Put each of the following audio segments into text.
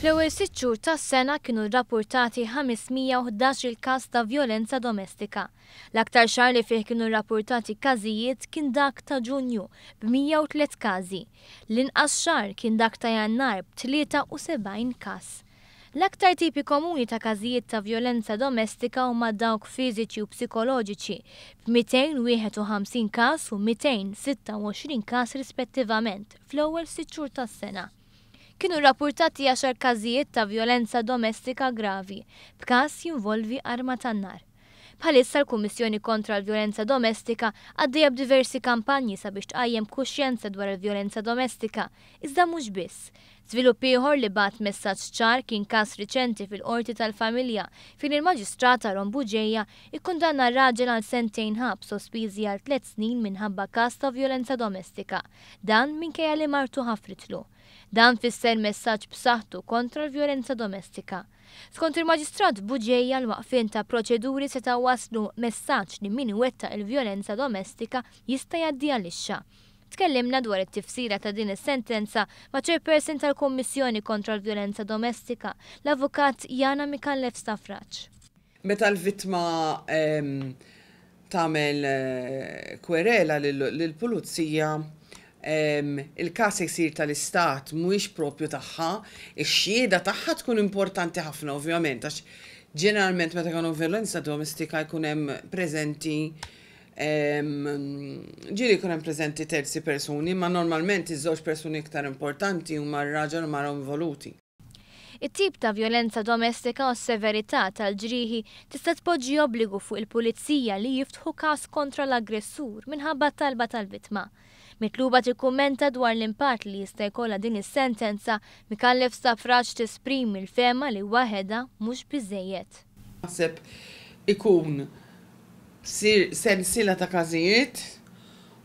Fl-ewwel 6 xhur tas-sena kienu rrappurtati 511 il-każ ta' vjolenza domestika. L-aktar xahar li fih kienu rrappurtati każijiet kien dak ta' Ġunju b'103 każi. L-inqas xahar kien dak ta' Jannar b'73 każ. L-aktar tipi komuni ta' każijiet ta' vjolenza domestika huma dawk fiżiċi u psikoloġiċi b'251 każ u 226 każ rispettivament fl-ewwel 6 xhur tas-sena. Kienu rrappurtati 10 każijiet ta' vjolenza domestika gravi, b'każ jinvolvi arma tan-nar. Bħalissa l-Kummissjoni kontra l-Vjolenza Domestika għaddejja b'diversi kampanji sabiex tqajjem kuxjenza dwar il-vjolenza domestika, iżda mhux biss. Żvilupp ieħor li bagħat messaġġ ċar kien każ riċenti fil-Qorti tal-Familja fejn il-Maġistrata Rombuġejja ikkundanna r-raġel għal 2 snin ħabs sospiżi għal 3 snin minħabba każ ta' vjolenza domestika, dan minkejja li martu ħafritlu. Dan fisser messaġġ b'saħħtu kontra l-vjolenza domestika. Skont il-Maġistrat Buġejja l-waqfien ta' proċeduri seta' waslu messaġġ li min iwettaq il-vjolenza domestika jista' jgħaddi għal-ixxa. Tkellimna dwar it-tifsira ta' din is-sentenza ma' chairperson tal-Kommissjoni kontra l-Vjolenza Domestika, l-Avukat Jana Mikallef Stafraċ. Meta l-vittma tagħmel kwerela lill-pulizija, il-każ jsir tal-istat mhuwiex proprju tagħha, ix-xhieda tagħha tkun importanti ħafna ovvjament għax ġeneralment meta jkunu vjolenza domestika jkun hemm preżenti ġieli jkun hemm preżenti terzi persuni, ma normalment iż-żewġ persuni iktar importanti huma r-raġel u mara involuti. It-tip ta' vjolenza domestika u s-severità tal-ġrieħi tista' tpoġġi obbligu fuq il-pulizija li jiftħu każ kontra l-aggressur minħabba talba tal-vittma. Mitluba tikkummenta dwar l-impatt li jista' jkollha din is-sentenza, Mikallef Stafraċ tesprimi l-fema li waħedha mhux biżejjed. Naħseb ikun sensiela ta' każijiet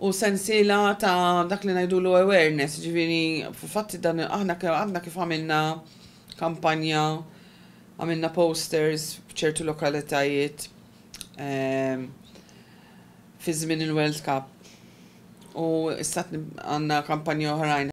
u sensiela ta' dak li ngħidulu awareness, ġifieri fatti dan aħna kif għamilna kampanja, għamilna posters f'ċertu lokalitajiet fi żmien il-World Cup. U issa għandna kampanja oħrajn